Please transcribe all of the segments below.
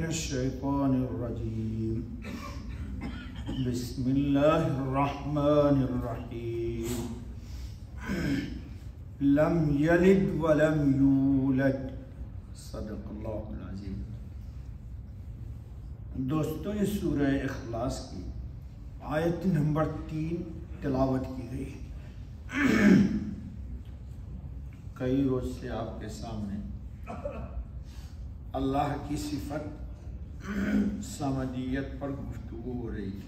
الشیطان الرجیم بسم اللہ الرحمن الرحیم لم یلد ولم یولد صدق اللہ العظیم۔ دوستو، یہ سورہ اخلاص کی آیت نمبر 3 تلاوت کی گئی۔ کئی روز سے آپ کے سامنے اللہ کی صفت سمدیت پر گفتگو ہو رہی ہے۔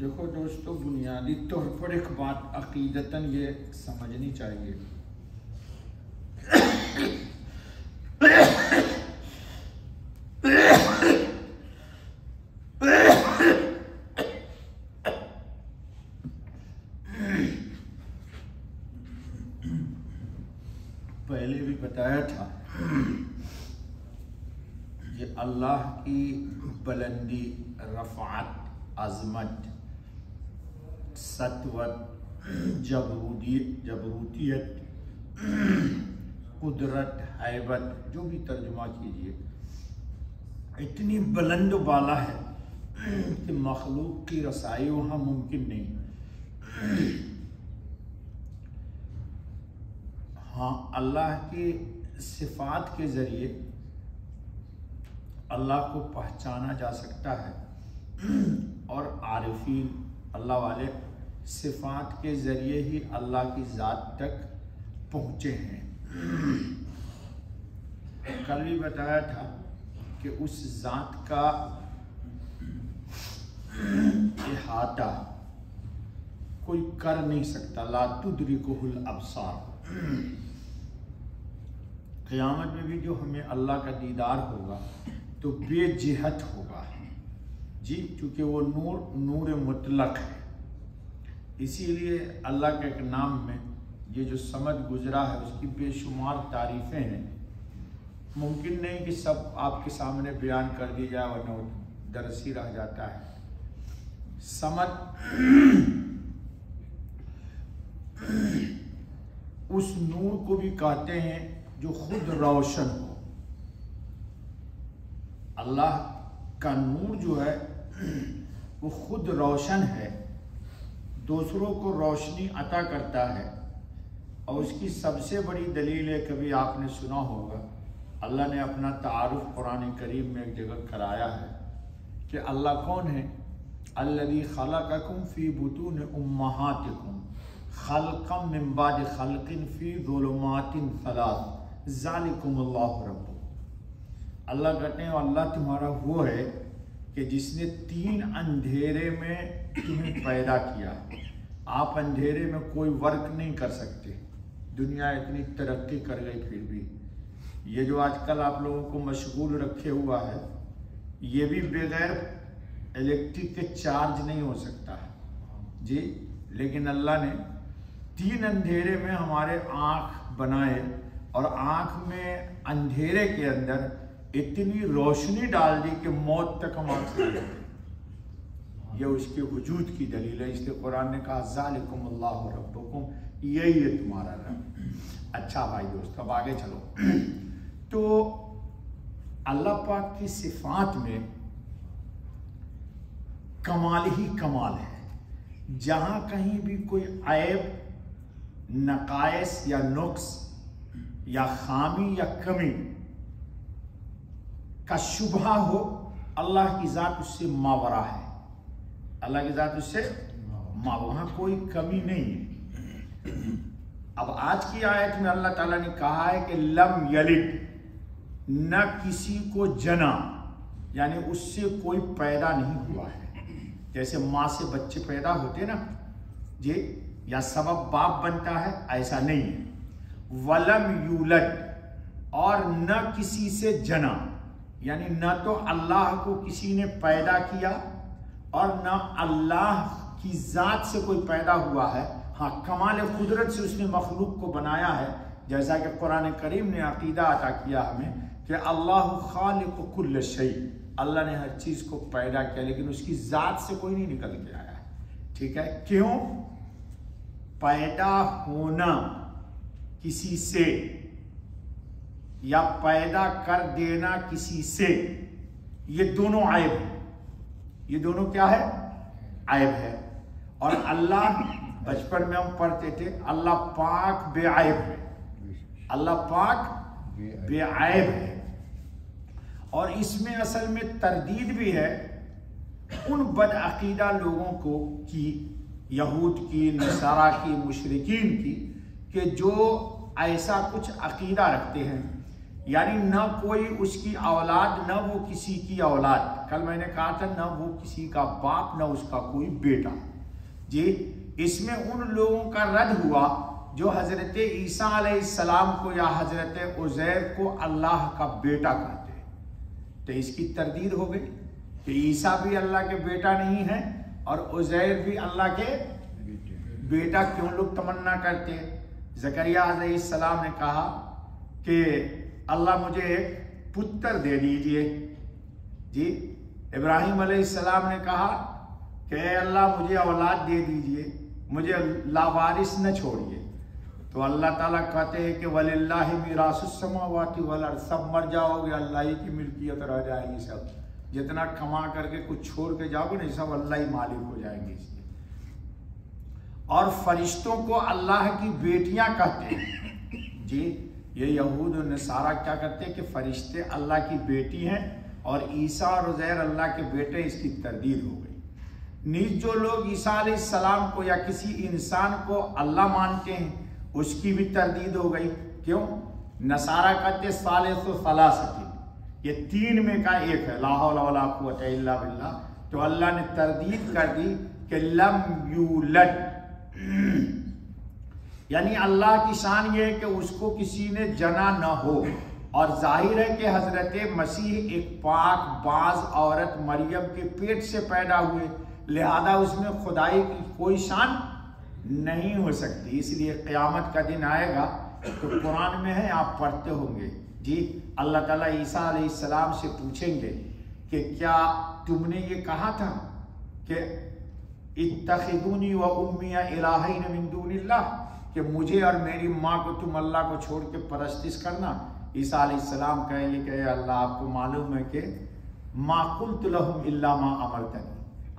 دیکھو دوستو، بنیادی طور پر ایک بات عقیدتاً یہ سمجھنی چاہیے، پہلے بھی بتایا تھا کہ اللہ کی بلندی، رفعت، عظمت، سطوت، جبروتیت، قدرت، ہیبت، جو بھی ترجمہ کیجئے، اتنی بلند و بالا ہے کہ مخلوق کی رسائی وہاں ممکن نہیں۔ ہاں، اللہ کی صفات کے ذریعے اللہ کو پہچانا جا سکتا ہے، اور عارفین، اللہ والے، صفات کے ذریعے ہی اللہ کی ذات تک پہنچے ہیں۔ کل بھی بتایا تھا کہ اس ذات کا احاطہ کوئی کر نہیں سکتا، لا تدرکہ الابصار۔ قیامت میں بھی جو ہمیں اللہ کا دیدار ہوگا تو بے جہت ہوگا جی، کیونکہ وہ نور مطلق ہے۔ اسی لیے اللہ کے ایک نام میں یہ جو سمد گزرا ہے اس کی بے شمار تعریفیں ہیں، ممکن نہیں کہ سب آپ کے سامنے بیان کر دی جائے ورنہ درس ہی رہ جاتا ہے۔ سمد اس نور کو بھی کہتے ہیں جو خود روشن ہو۔ اللہ کا نور جو ہے وہ خود روشن ہے، دوسروں کو روشنی عطا کرتا ہے، اور اس کی سب سے بڑی دلیل ہے، کبھی آپ نے سنا ہوگا، اللہ نے اپنا تعارف قرآن کریم میں ایک جگہ کرایا ہے کہ اللہ کون ہے؟ الذی خلقکم فی بطون امہاتکم خلقا من بعد خلق فی ظلمات ثلاث ذالکم اللہ ربکم۔ اللہ کہتے ہیں اللہ تمہارا وہ ہے کہ جس نے 3 اندھیرے میں تمہیں پیدا کیا۔ آپ اندھیرے میں کوئی ورک نہیں کر سکتے، دنیا اتنی ترقی کر گئی، پھر بھی یہ جو آج کل آپ لوگوں کو مشغول رکھے ہوا ہے، یہ بھی بغیر الیکٹرک کے چارج نہیں ہو سکتا جی، لیکن اللہ نے 3 اندھیرے میں ہمارے آنکھ بنائے، اور آنکھ میں اندھیرے کے اندر اتنی روشنی ڈال دی کہ موت تک ہم آنکھ سے دیکھتے۔ یہ اس کے وجود کی دلیل ہے، اس لیے قرآن نے کہا ذالکم اللہ ربکم، یہی ہے تمہارا رب۔ اچھا بھائی دوست، اب آگے چلو۔ تو اللہ پاک کی صفات میں کمال ہی کمال ہے، جہاں کہیں بھی کوئی عیب، نقائص یا نقص یا خامی یا کمی کا شبہ ہو، اللہ کی ذات اس سے ماورا ہے، اللہ کی ذات اس سے وہاں کوئی کمی نہیں ہے۔ اب آج کی آیت میں اللہ تعالیٰ نے کہا ہے کہ لم یلد، نہ کسی کو جنا، یعنی اس سے کوئی پیدا نہیں ہوا ہے۔ جیسے ماں سے بچے پیدا ہوتے نا جی، یا سبب باپ بنتا ہے، ایسا نہیں ہے۔ ولم یولد، اور نہ کسی سے جنا، یعنی نہ تو اللہ کو کسی نے پیدا کیا اور نہ اللہ کی ذات سے کوئی پیدا ہوا ہے۔ ہاں، کمال قدرت سے اس نے مخلوق کو بنایا ہے، جیسا کہ قرآن کریم نے عقیدہ عطا کیا ہمیں کہ اللہ خالق کل شیء، اللہ نے ہر چیز کو پیدا کیا، لیکن اس کی ذات سے کوئی نہیں نکل کے آیا ہے۔ ٹھیک ہے، کیوں؟ پیدا ہونا کسی سے یا پیدا کر دینا کسی سے، یہ دونوں عیب ہیں، یہ دونوں کیا ہے؟ عیب ہے۔ اور اللہ، بچپن میں ہم پڑھتے تھے اللہ پاک بے عیب ہے، اللہ پاک بے عیب ہے۔ اور اس میں اصل میں تردید بھی ہے ان بدعقیدہ لوگوں کو کی، یہود کی، نصارہ کی، مشرکین کی، کہ جو ایسا کچھ عقیدہ رکھتے ہیں، یعنی نہ کوئی اس کی اولاد، نہ وہ کسی کی اولاد۔ کل میں نے کہا تھا نہ وہ کسی کا باپ، نہ اس کا کوئی بیٹا۔ جی، اس میں ان لوگوں کا رد ہوا جو حضرت عیسیٰ علیہ السلام کو یا حضرت عزیر کو اللہ کا بیٹا کہتے ہیں۔ تو اس کی تردید ہو گئی کہ عیسیٰ بھی اللہ کے بیٹا نہیں ہے اور عزیر بھی اللہ کے بیٹا کیوں لوگ تمنا کرتے ہیں۔ زکریا علیہ السلام نے کہا کہ اللہ مجھے ایک پتر دے دیجئے۔ جی، ابراہیم علیہ السلام نے کہا کہ اے اللہ مجھے اولاد دے دیجئے، مجھے لاوارث نہ چھوڑیے۔ تو اللہ تعالیٰ کہتے ہیں کہ وَلِلَّهِ مِيرَاثُ السَّمَاوَاتِ وَالْأَرْضِ، سب مر جاؤ گے اللہ ہی کی ملکیت رہ جائے گی، سب جتنا کما کر کے کچھ چھوڑ کے جاؤ گے نہیں، سب اللہ ہی مالک ہو جائیں گے۔ اس لیے اور فرشتوں کو اللہ کی بیٹیاں کہتے ہیں۔ جی، یہ یہود و نصارہ کیا کرتے ہیں کہ فرشتے اللہ کی بیٹی ہیں اور عیسیٰ اور عزیر اللہ کے بیٹے، اس کی تردید ہو گئی۔ نیز جو لوگ عیسیٰ علیہ السلام کو یا کسی انسان کو اللہ مانتے ہیں، اس کی بھی تردید ہو گئی۔ کیوں؟ نصارہ کہتے ثالث ثلاثۃ، یہ تین میں کا ایک ہے، لا حول ولا قوت الا باللہ۔ تو اللہ نے تردید کر دی کہ لم یولد، یعنی اللہ کی شان یہ ہے کہ اس کو کسی نے جنا نہ ہو۔ اور ظاہر ہے کہ حضرت مسیح ایک پاک باز عورت مریم کے پیٹ سے پیدا ہوئے، لہذا اس میں خدائی کی کوئی شان نہیں ہو سکتی۔ اس لیے قیامت کا دن آئے گا تو قرآن میں ہے، آپ پڑھتے ہوں گے، جی، اللہ تعالیٰ عیسیٰ علیہ السلام سے پوچھیں گے کہ کیا تم نے یہ کہا تھا کہ اتخذونی و امی الہین من دون اللہ، کہ مجھے اور میری ماں کو تم اللہ کو چھوڑ کے پرستش کرنا؟ عیسیٰ علیہ السلام کہیں گے کہ اے اللہ، آپ کو معلوم ہے کہ ما قلت لهم الا ما امرتنی،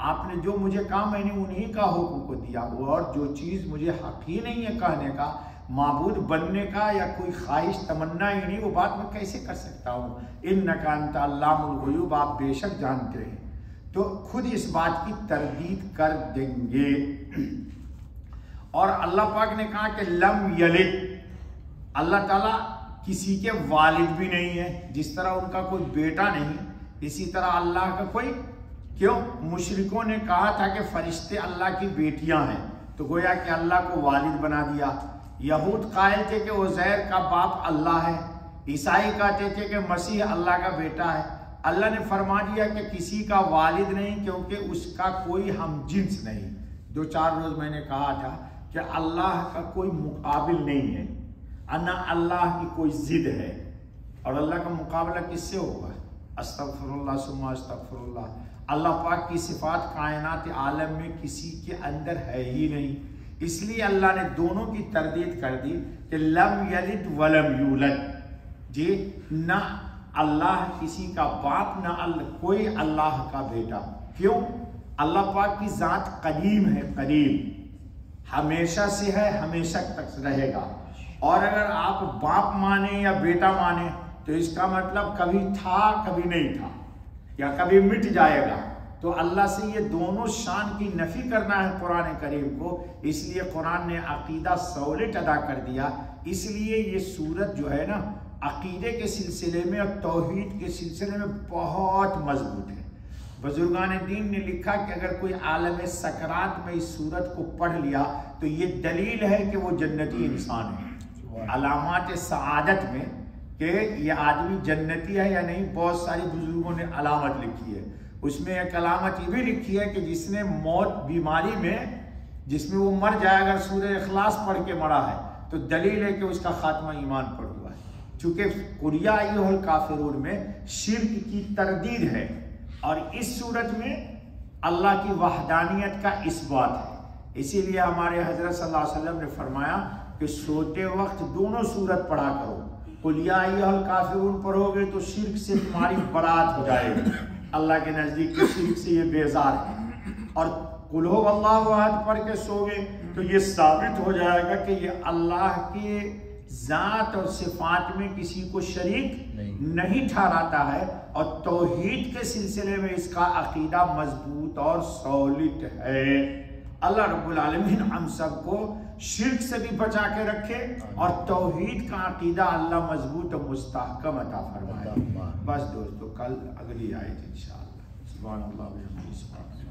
آپ نے جو مجھے کہا میں نے انہی کا حکم کو دیا، اور جو چیز مجھے حق ہی نہیں ہے کہنے کا، معبود بننے کا یا کوئی خواہش تمنا ہی نہیں، وہ بات میں کیسے کر سکتا ہوں؟ انک انت علام الغیوب، آپ بے شک جانتے ہیں۔ تو خود اس بات کی تردید کر دیں گے۔ اور اللہ پاک نے کہا کہ لم یلد، اللہ تعالیٰ کسی کے والد بھی نہیں ہے، جس طرح ان کا کوئی بیٹا نہیں، اسی طرح اللہ کا کوئی، کیوں؟ مشرکوں نے کہا تھا کہ فرشتے اللہ کی بیٹیاں ہیں، تو گویا کہ اللہ کو والد بنا دیا۔ یہود قائل تھے کہ عزیر کا باپ اللہ ہے، عیسائی کہتے تھے کہ مسیح اللہ کا بیٹا ہے۔ اللہ نے فرما دیا کہ کسی کا والد نہیں، کیونکہ اس کا کوئی ہم جنس نہیں۔ 2-4 روز میں نے کہا تھا کہ اللہ کا کوئی مقابل نہیں ہے، نہ اللہ کی کوئی ضد ہے، اور اللہ کا مقابلہ کس سے ہوگا؟ استغفر اللہ ثم استغفر اللہ۔ اللہ پاک کی صفات کائنات عالم میں کسی کے اندر ہے ہی نہیں، اس لیے اللہ نے دونوں کی تردید کر دی کہ لم یلد ولم یولد۔ جی، نہ اللہ کسی کا باپ، نہ کوئی اللہ کا بیٹا۔ کیوں؟ اللہ پاک کی ذات قدیم ہے، قدیم، ہمیشہ سے ہے، ہمیشہ تک رہے گا۔ اور اگر آپ باپ مانے یا بیٹا مانے تو اس کا مطلب کبھی تھا کبھی نہیں تھا، یا کبھی مٹ جائے گا۔ تو اللہ سے یہ دونوں شان کی نفی کرنا ہے قرآن کریم کو، اس لیے قرآن نے عقیدہ سولٹ ادا کر دیا۔ اس لیے یہ سورت جو ہے نا، عقیدے کے سلسلے میں اور توحید کے سلسلے میں بہت مضبوط ہے۔ بزرگان دین نے لکھا کہ اگر کوئی عالم سکرات میں اس سورت کو پڑھ لیا تو یہ دلیل ہے کہ وہ جنتی انسان ہے۔ علامات سعادت میں کہ یہ آدمی جنتی ہے یا نہیں، بہت ساری بزرگوں نے علامت لکھی ہے۔ اس میں ایک علامت یہ بھی لکھی ہے کہ جس نے موت بیماری میں، جس میں وہ مر جائے، اگر سورہ اخلاص پڑھ کے مرا ہے تو دلیل ہے کہ اس کا خاتمہ ایمان پر ہوا ہے۔ چونکہ قل یا ایھا الکافرون میں شرک کی تردید ہے، اور اس صورت میں اللہ کی وحدانیت کا اثبات ہے۔ اسی لیے ہمارے حضرت صلی اللہ علیہ وسلم نے فرمایا کہ سوتے وقت دونوں سورت پڑھا کرو، قل یا ایھا الکافرون پڑھو گے تو شرک سے تمہاری برات ہو جائے گی، اللہ کے نزدیک کے شرک سے یہ بیزار ہے۔ اور قل ھو اللہ احد پڑھ کے سو گے تو یہ ثابت ہو جائے گا کہ یہ اللہ کے ذات اور صفات میں کسی کو شریک نہیں ٹھہراتا ہے، اور توحید کے سلسلے میں اس کا عقیدہ مضبوط اور سالڈ ہے۔ اللہ رب العالمین ہم سب کو شرک سے بھی بچا کے رکھے اور توحید کا عقیدہ اللہ مضبوط و مستحکم عطا فرمائے۔ بس دوستو کل اگلی آیت انشاءاللہ۔ سبحان اللہ و بحمدہ، سبحان اللہ۔